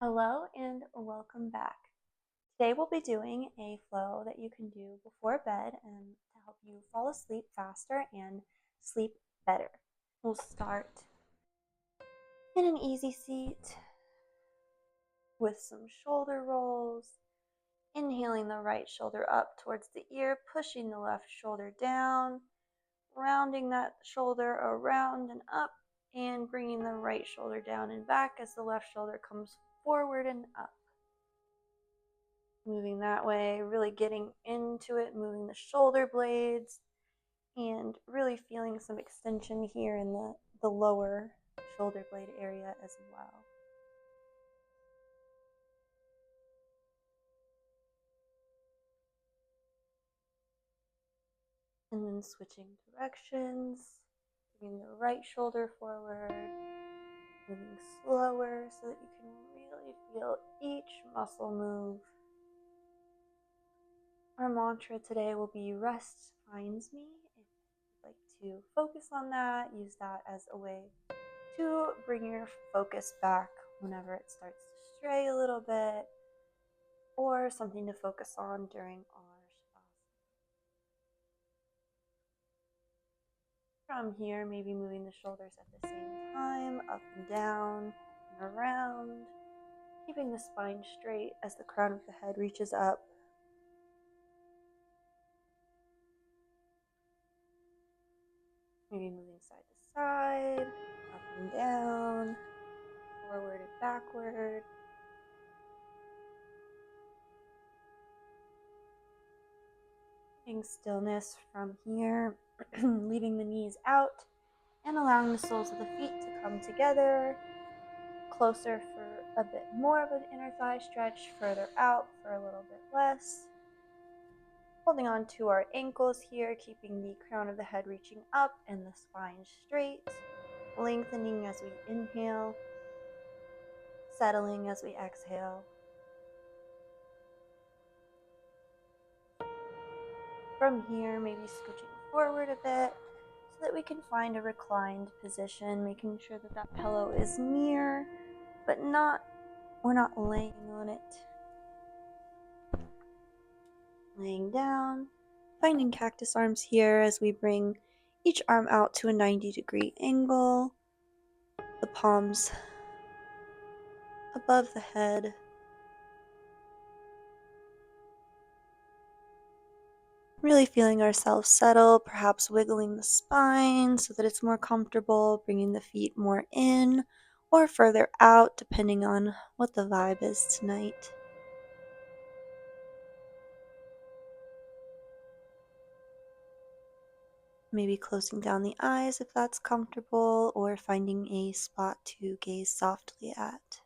Hello and welcome back. Today we'll be doing a flow that you can do before bed and to help you fall asleep faster and sleep better. We'll start in an easy seat with some shoulder rolls, inhaling the right shoulder up towards the ear, pushing the left shoulder down, rounding that shoulder around and up, and bringing the right shoulder down and back as the left shoulder comes forward and up. Moving that way, really getting into it, moving the shoulder blades, and really feeling some extension here in the lower shoulder blade area as well. And then switching directions, moving the right shoulder forward, moving slower so that you can really feel each muscle move. Our mantra today will be rest finds me. If you'd like to focus on that, use that as a way to bring your focus back whenever it starts to stray a little bit, or something to focus on during our Savasana. From here, maybe moving the shoulders at the same time, up and down and around, keeping the spine straight as the crown of the head reaches up. Maybe moving side to side, up and down, forward and backward. Keeping stillness from here, leaving the knees out and allowing the soles of the feet to come together, closer for a bit more of an inner thigh stretch, further out for a little bit less. Holding on to our ankles here, keeping the crown of the head reaching up and the spine straight, lengthening as we inhale, settling as we exhale. From here, maybe scooching forward a bit so that we can find a reclined position, making sure that that pillow is near, but we're not laying on it. Laying down, finding cactus arms here as we bring each arm out to a 90-degree angle, the palms above the head. Really feeling ourselves settle, perhaps wiggling the spine so that it's more comfortable, bringing the feet more in or further out, depending on what the vibe is tonight. Maybe closing down the eyes if that's comfortable, or finding a spot to gaze softly at.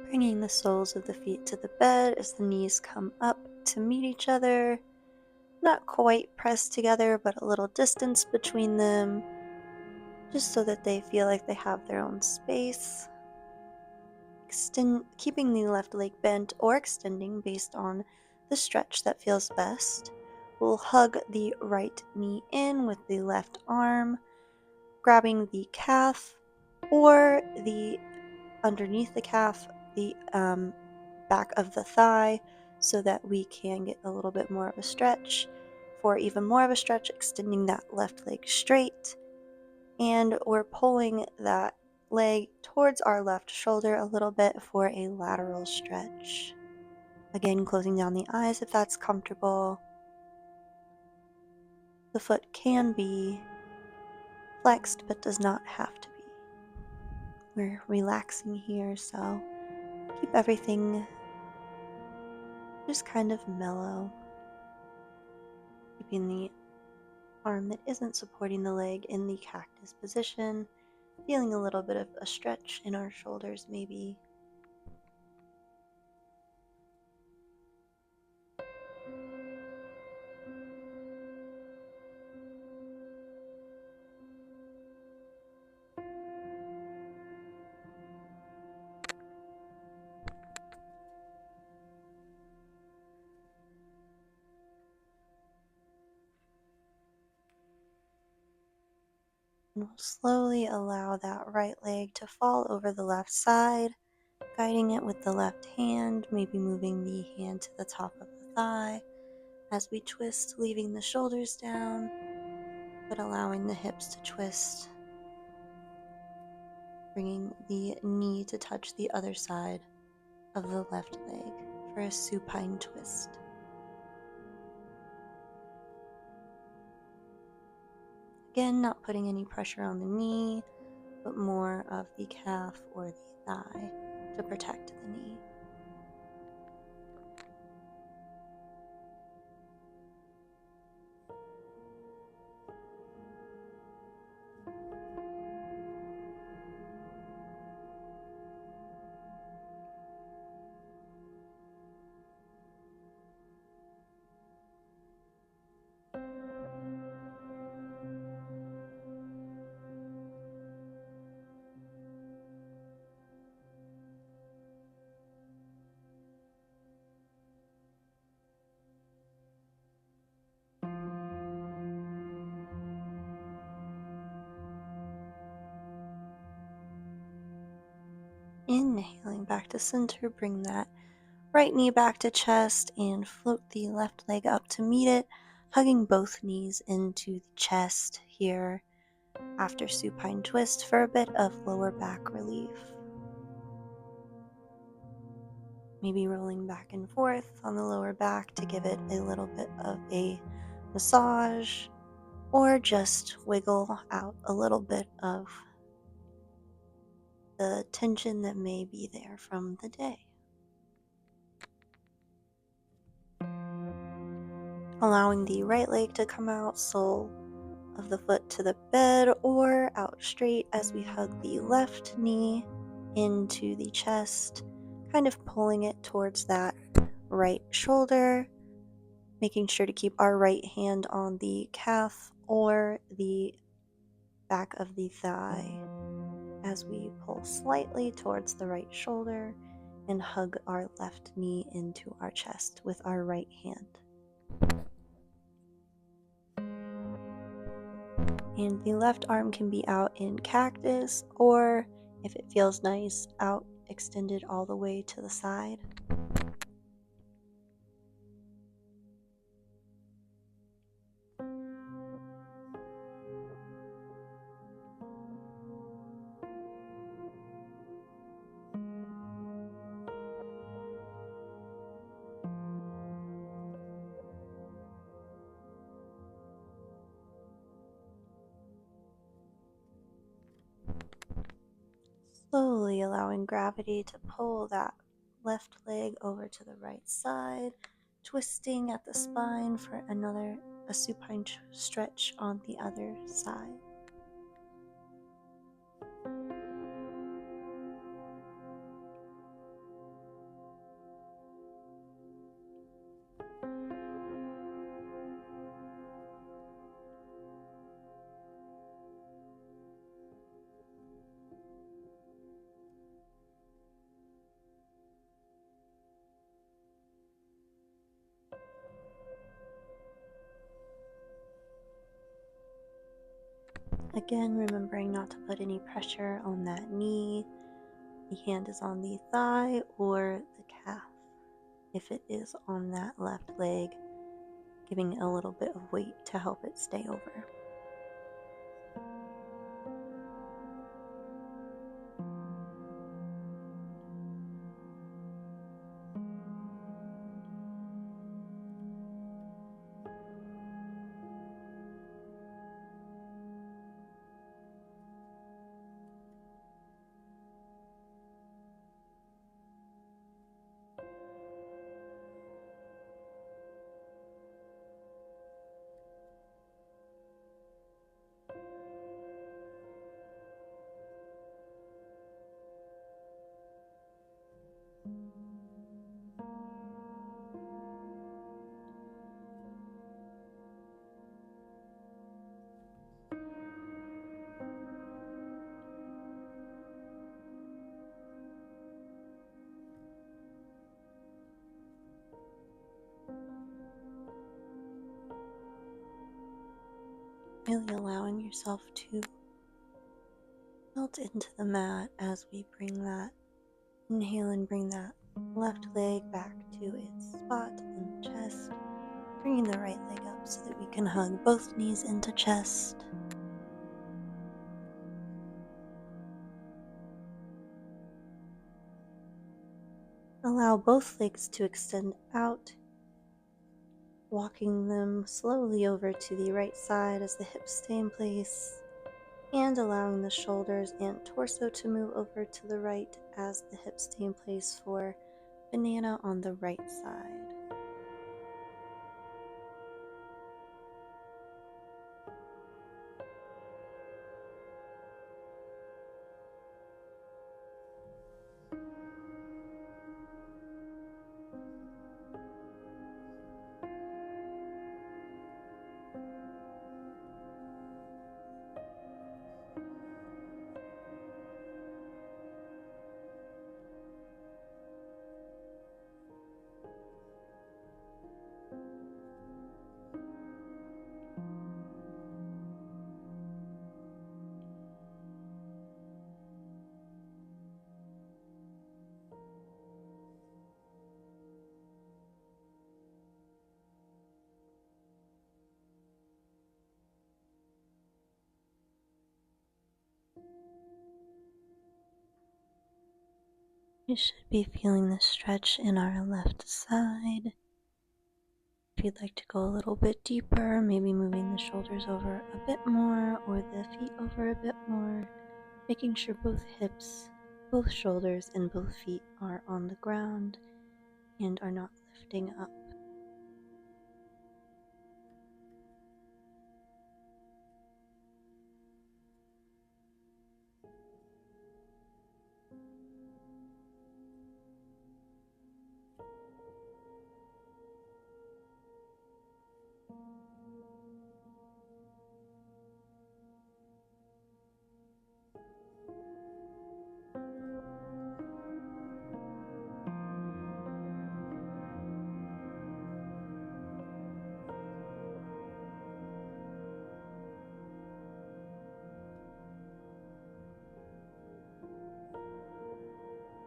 Bringing the soles of the feet to the bed as the knees come up to meet each other. Not quite pressed together, but a little distance between them, just so that they feel like they have their own space. Keeping the left leg bent or extending based on the stretch that feels best. We'll hug the right knee in with the left arm, grabbing the calf or the underneath the calf, the back of the thigh, so that we can get a little bit more of a stretch. For even more of a stretch, extending that left leg straight, and we're pulling that leg towards our left shoulder a little bit for a lateral stretch. Again, closing down the eyes if that's comfortable. The foot can be flexed but does not have to be. We're relaxing here, so keep everything Just kind of mellow, keeping the arm that isn't supporting the leg in the cactus position, feeling a little bit of a stretch in our shoulders maybe. And we'll slowly allow that right leg to fall over the left side, guiding it with the left hand, maybe moving the hand to the top of the thigh as we twist, leaving the shoulders down, but allowing the hips to twist, bringing the knee to touch the other side of the left leg for a supine twist. Again, not putting any pressure on the knee, but more of the calf or the thigh to protect the knee. Inhaling back to center, bring that right knee back to chest and float the left leg up to meet it, hugging both knees into the chest here after supine twist for a bit of lower back relief. Maybe rolling back and forth on the lower back to give it a little bit of a massage, or just wiggle out a little bit of the tension that may be there from the day. Allowing the right leg to come out, sole of the foot to the bed or out straight as we hug the left knee into the chest, kind of pulling it towards that right shoulder, making sure to keep our right hand on the calf or the back of the thigh as we pull slightly towards the right shoulder and hug our left knee into our chest with our right hand. And the left arm can be out in cactus, or if it feels nice, out extended all the way to the side. Slowly allowing gravity to pull that left leg over to the right side, twisting at the spine for a supine stretch on the other side. Again, remembering not to put any pressure on that knee. The hand is on the thigh or the calf. If it is on that left leg, giving a little bit of weight to help it stay over. Really allowing yourself to melt into the mat as we bring that inhale and bring that left leg back to its spot in the chest, bringing the right leg up so that we can hug both knees into chest. Allow both legs to extend out, walking them slowly over to the right side as the hips stay in place, and allowing the shoulders and torso to move over to the right as the hips stay in place for banana on the right side. We should be feeling the stretch in our left side. If you'd like to go a little bit deeper, maybe moving the shoulders over a bit more or the feet over a bit more, making sure both hips, both shoulders, and both feet are on the ground and are not lifting up.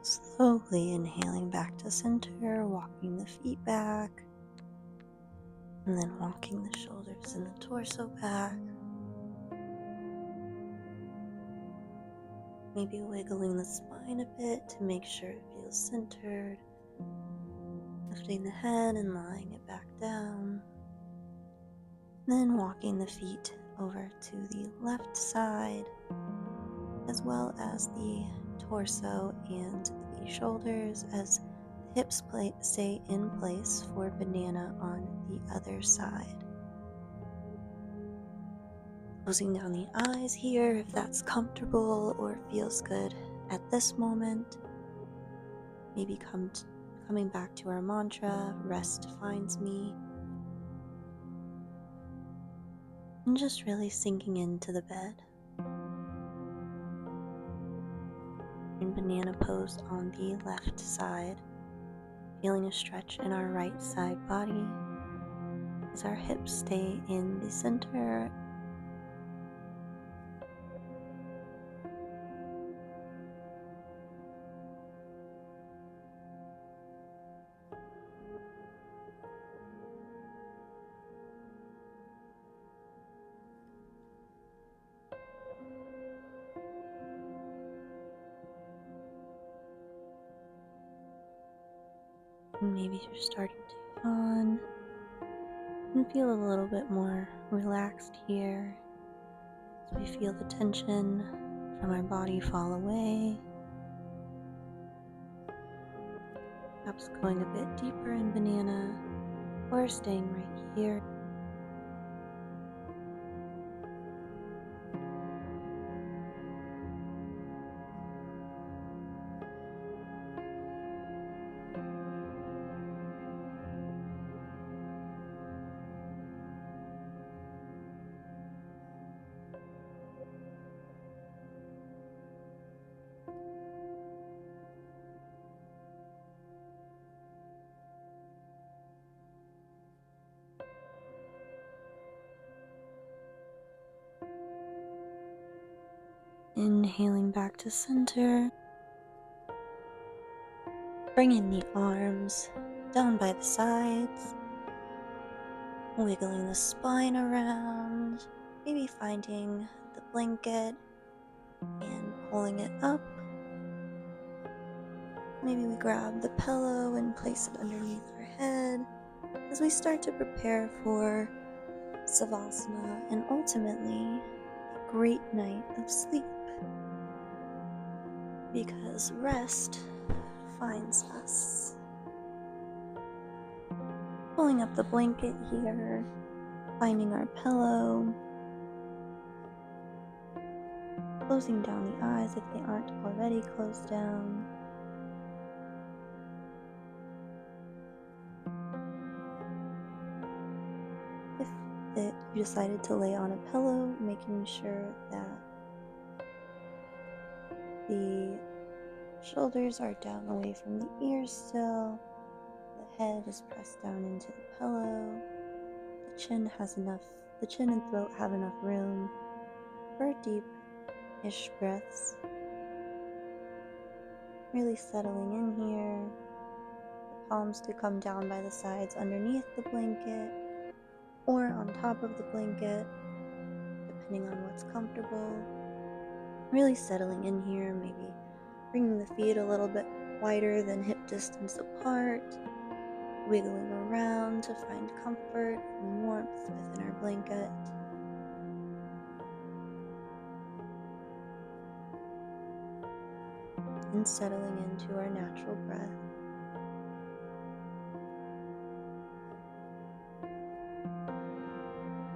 Slowly inhaling back to center, walking the feet back, and then walking the shoulders and the torso back. Maybe wiggling the spine a bit to make sure it feels centered, lifting the head and lying it back down. Then walking the feet over to the left side, as well as the torso and the shoulders as the hips stay in place for banana on the other side. Closing down the eyes here if that's comfortable or feels good at this moment. Maybe coming back to our mantra, rest finds me. And just really sinking into the bed. In banana pose on the left side, feeling a stretch in our right side body as our hips stay in the center. Maybe you're starting to yawn and feel a little bit more relaxed here as we feel the tension from our body fall away. Perhaps going a bit deeper in banana or staying right here. Inhaling back to center. Bringing the arms down by the sides. Wiggling the spine around. Maybe finding the blanket and pulling it up. Maybe we grab the pillow and place it underneath our head as we start to prepare for Savasana and ultimately a great night of sleep. Because rest finds us. Pulling up the blanket here, finding our pillow, closing down the eyes if they aren't already closed down. If you decided to lay on a pillow, making sure that the shoulders are down away from the ears still, the head is pressed down into the pillow, the chin and throat have enough room for deep-ish breaths. Really settling in here, the palms to come down by the sides underneath the blanket or on top of the blanket, depending on what's comfortable. Really settling in here, maybe bringing the feet a little bit wider than hip distance apart, wiggling around to find comfort and warmth within our blanket. And settling into our natural breath.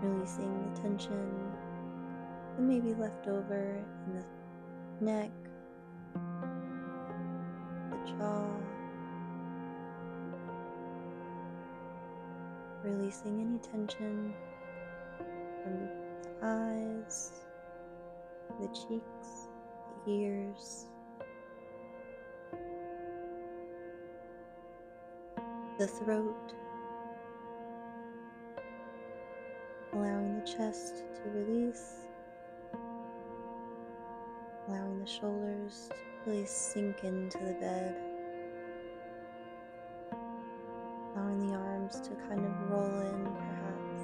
Releasing the tension that may be left over in the neck, the jaw, releasing any tension from the eyes, the cheeks, the ears, the throat, allowing the chest to release, allowing the shoulders to really sink into the bed, allowing the arms to kind of roll in perhaps,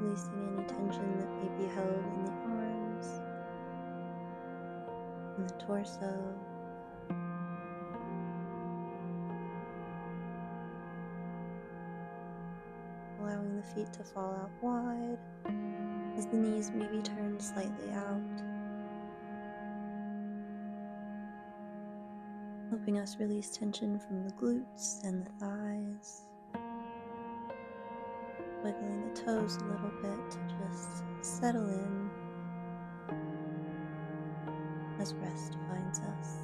releasing any tension that may be held in the arms, in the torso, allowing the feet to fall out wide as the knees may be turned slightly out, helping us release tension from the glutes and the thighs, wiggling the toes a little bit to just settle in as rest finds us.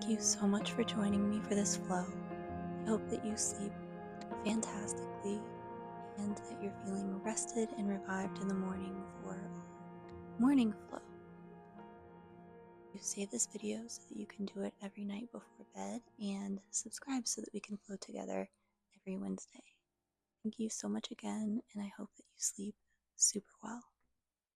Thank you so much for joining me for this flow. I hope that you sleep fantastically and that you're feeling rested and revived in the morning for our morning flow. You save this video so that you can do it every night before bed, and subscribe so that we can flow together every Wednesday. Thank you so much again, and I hope that you sleep super well.